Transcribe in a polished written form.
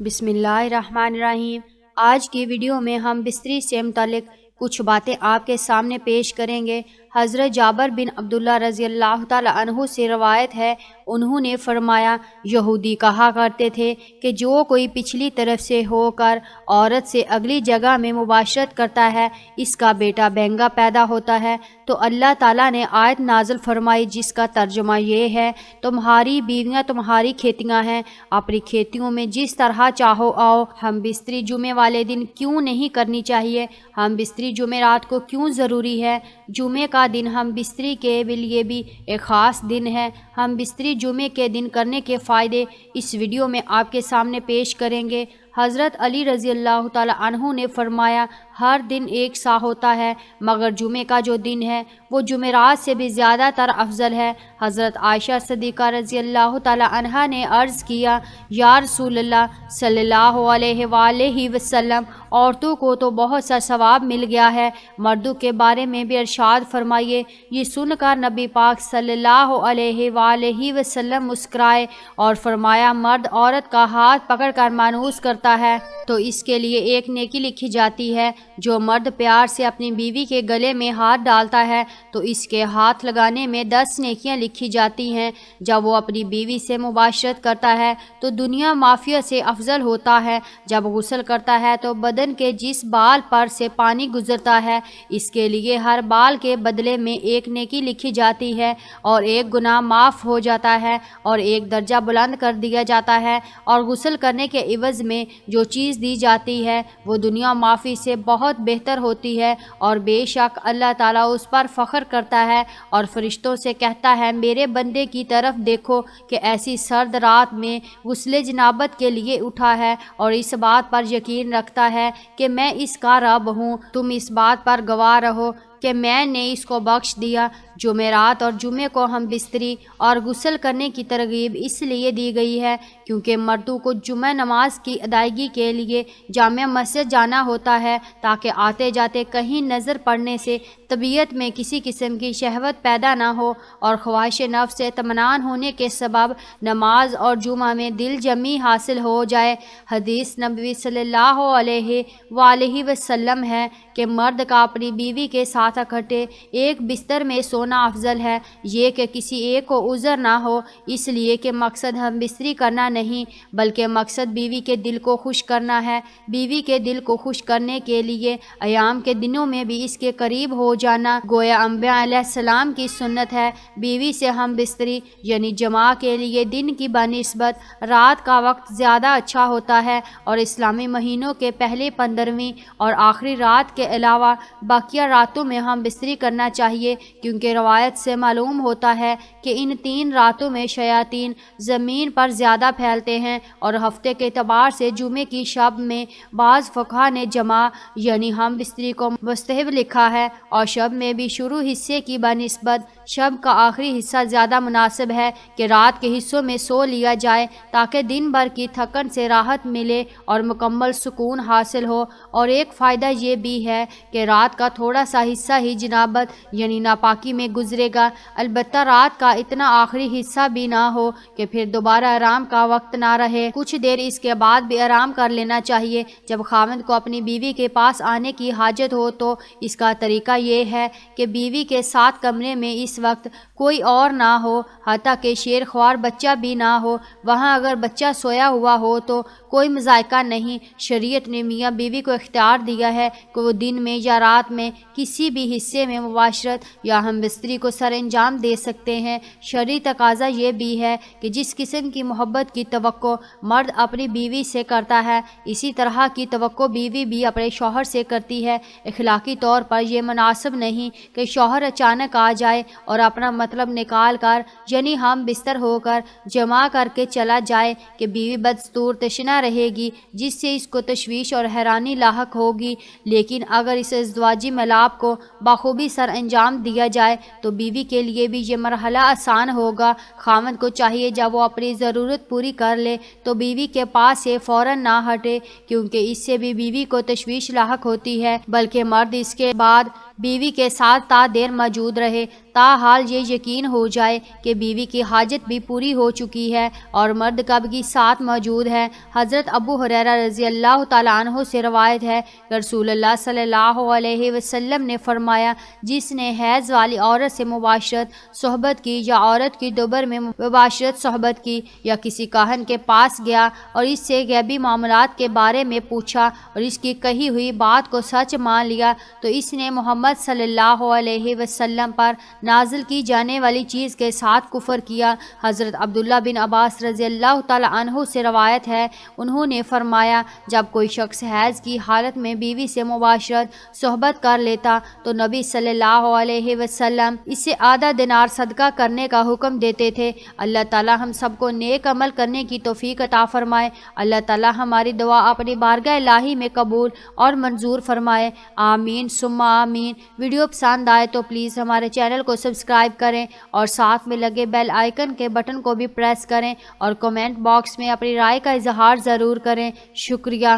بسم اللہ الرحمن الرحیم۔ آج کی ویڈیو میں ہم بستری سے متعلق کچھ باتیں آپ کے سامنے پیش کریں گے۔ حضرت جابر بن عبداللہ رضی اللہ تعالی عنہ سے روایت ہے، انہوں نے فرمایا، یہودی کہا کرتے تھے کہ جو کوئی پچھلی طرف سے ہو کر عورت سے اگلی جگہ میں مباشرت کرتا ہے اس کا بیٹا بینگا پیدا ہوتا ہے۔ تو اللہ تعالیٰ نے آیت نازل فرمائی جس کا ترجمہ یہ ہے، تمہاری بیویاں تمہاری کھیتیاں ہیں، اپنی کھیتیوں میں جس طرح چاہو آؤ۔ ہم بستری جمعے والے دن کیوں نہیں کرنی چاہیے؟ ہم بستری جمعرات کو کیوں ضروری ہے؟ جمعے کا دن ہم بستری کے لیے بھی ایک خاص دن ہے۔ ہم بستری جمعے کے دن کرنے کے فائدے اس ویڈیو میں آپ کے سامنے پیش کریں گے۔ حضرت علی رضی اللہ تعالی عنہ نے فرمایا، ہر دن ایک سا ہوتا ہے مگر جمعے کا جو دن ہے وہ جمعرات سے بھی زیادہ تر افضل ہے۔ حضرت عائشہ صدیقہ رضی اللہ تعالی عنہا نے عرض کیا، یا رسول اللہ صلی اللہ علیہ وآلہ وسلم، عورتوں کو تو بہت سا ثواب مل گیا ہے، مردوں کے بارے میں بھی ارشاد فرمائیے۔ یہ سن کر نبی پاک صلی اللہ علیہ وآلہ وسلم مسکرائے اور فرمایا، مرد عورت کا ہاتھ پکڑ کر مانوس کرتا ہے تو اس کے لیے ایک نیکی لکھی جاتی ہے۔ جو مرد پیار سے اپنی بیوی کے گلے میں ہاتھ ڈالتا ہے تو اس کے ہاتھ لگانے میں 10 نیکیاں لکھی جاتی ہیں۔ جب وہ اپنی بیوی سے مباشرت کرتا ہے تو دنیا مافیہ سے افضل ہوتا ہے۔ جب غسل کرتا ہے تو بدن کے جس بال پر سے پانی گزرتا ہے اس کے لیے ہر بال کے بدلے میں ایک نیکی لکھی جاتی ہے اور ایک گناہ معاف ہو جاتا ہے اور ایک درجہ بلند کر دیا جاتا ہے، اور غسل کرنے کے عوض میں جو چیز دی جاتی ہے وہ دنیا معافی سے بہت بہتر ہوتی ہے، اور بے شک اللہ تعالیٰ اس پر فخر کرتا ہے اور فرشتوں سے کہتا ہے، میرے بندے کی طرف دیکھو کہ ایسی سرد رات میں غسل جنابت کے لیے اٹھا ہے اور اس بات پر یقین رکھتا ہے کہ میں اس کا رب ہوں، تم اس بات پر گواہ رہو کہ میں نے اس کو بخش دیا۔ جمعرات اور جمعے کو ہم بستری اور غسل کرنے کی ترغیب اس لیے دی گئی ہے کیونکہ مردوں کو جمعہ نماز کی ادائیگی کے لیے جامع مسجد جانا ہوتا ہے تاکہ آتے جاتے کہیں نظر پڑنے سے طبیعت میں کسی قسم کی شہوت پیدا نہ ہو، اور خواہش نفس سے اطمینان ہونے کے سبب نماز اور جمعہ میں دل جمی حاصل ہو جائے۔ حدیث نبوی صلی اللہ علیہ وآلہ وسلم ہے کہ مرد کا اپنی بیوی کے ساتھ اکٹھے ایک بستر میں سونا افضل ہے، یہ کہ کسی ایک کو عذر نہ ہو، اس لیے کہ مقصد ہم بستری کرنا نہیں بلکہ مقصد بیوی کے دل کو خوش کرنا ہے۔ بیوی کے دل کو خوش کرنے کے لیے ایام کے دنوں میں بھی اس کے قریب ہو جانا گویا انبیاء علیہ السلام کی سنت ہے۔ بیوی سے ہم بستری یعنی جماع کے لیے دن کی بنسبت رات کا وقت زیادہ اچھا ہوتا ہے، اور اسلامی مہینوں کے پہلے 15ویں اور آخری رات کے علاوہ باقیہ راتوں میں ہم بستری کرنا چاہیے، کیونکہ روایت سے معلوم ہوتا ہے کہ ان 3 راتوں میں شیاطین زمین پر زیادہ پھیلتے ہیں، اور ہفتے کے اعتبار سے جمعے کی شب میں بعض فقہا نے جماع یعنی ہم بستری کو مستحب لکھا ہے، اور شب میں بھی شروع حصے کی بنسبت شب کا آخری حصہ زیادہ مناسب ہے کہ رات کے حصوں میں سو لیا جائے تاکہ دن بھر کی تھکن سے راحت ملے اور مکمل سکون حاصل ہو۔ اور ایک فائدہ یہ بھی ہے کہ رات کا تھوڑا سا حصہ ہی جنابت یعنی ناپاکی میں گزرے گا، البتہ رات کا اتنا آخری حصہ بھی نہ ہو کہ پھر دوبارہ آرام کا وقت نہ رہے، کچھ دیر اس کے بعد بھی آرام کر لینا چاہیے۔ جب خاوند کو اپنی بیوی کے پاس آنے کی حاجت ہو تو اس کا طریقہ یہ ہے کہ بیوی کے ساتھ کمرے میں اس وقت کوئی اور نہ ہو، حتیٰ کہ شیر خوار بچہ بھی نہ ہو، وہاں اگر بچہ سویا ہوا ہو تو کوئی مذائقہ نہیں۔ شریعت نے میاں بیوی کو اختیار دیا ہے کہ وہ دن میں یا رات میں کسی بھی حصے میں مباشرت یا ہم بستری کو سر انجام دے سکتے ہیں۔ شرعی تقاضا یہ بھی ہے کہ جس قسم کی محبت کی توقع مرد اپنی بیوی سے کرتا ہے اسی طرح کی توقع بیوی بھی اپنے شوہر سے کرتی ہے۔ اخلاقی طور پر یہ مناسب نہیں کہ شوہر اچانک آ جائے اور اپنا مطلب نکال کر یعنی ہم بستر ہو کر جمع کر کے چلا جائے کہ بیوی بدستور تشنہ رہے گی، جس سے اس کو تشویش اور حیرانی لاحق ہوگی۔ لیکن اگر اس ازدواجی ملاپ کو بخوبی سر انجام دیا جائے تو بیوی کے لیے بھی یہ مرحلہ آسان ہوگا۔ خاوند کو چاہیے جب وہ اپنی ضرورت پوری کر لے تو بیوی کے پاس سے فوراً نہ ہٹے، کیونکہ اس سے بھی بیوی کو تشویش لاحق ہوتی ہے، بلکہ مرد اس کے بعد بیوی کے ساتھ تا دیر موجود رہے تاحال یہ یقین ہو جائے کہ بیوی کی حاجت بھی پوری ہو چکی ہے اور مرد کب کی ساتھ موجود ہے۔ حضرت ابو ہریرہ رضی اللہ تعالیٰ عنہ سے روایت ہے کہ رسول اللہ صلی اللہ علیہ وسلم نے فرمایا، جس نے حیض والی عورت سے مباشرت صحبت کی یا عورت کی دبر میں مباشرت صحبت کی یا کسی کاہن کے پاس گیا اور اس سے غیبی معاملات کے بارے میں پوچھا اور اس کی کہی ہوئی بات کو سچ مان لیا تو اس نے محمد صلی اللہ علیہ وسلم پر نازل کی جانے والی چیز کے ساتھ کفر کیا۔ حضرت عبداللہ بن عباس رضی اللہ تعالیٰ عنہ سے روایت ہے، انہوں نے فرمایا، جب کوئی شخص حیض کی حالت میں بیوی سے مباشرت صحبت کر لیتا تو نبی صلی اللہ علیہ وسلم اسے آدھا دینار صدقہ کرنے کا حکم دیتے تھے۔ اللہ تعالیٰ ہم سب کو نیک عمل کرنے کی توفیق عطا فرمائے۔ اللہ تعالیٰ ہماری دعا اپنی بارگاہ الہی میں قبول اور منظور فرمائے، آمین ثم آمین۔ ویڈیو پسند آئے تو پلیز ہمارے چینل کو سبسکرائب کریں اور ساتھ میں لگے بیل آئیکن کے بٹن کو بھی پریس کریں اور کمنٹ باکس میں اپنی رائے کا اظہار ضرور کریں۔ شکریہ۔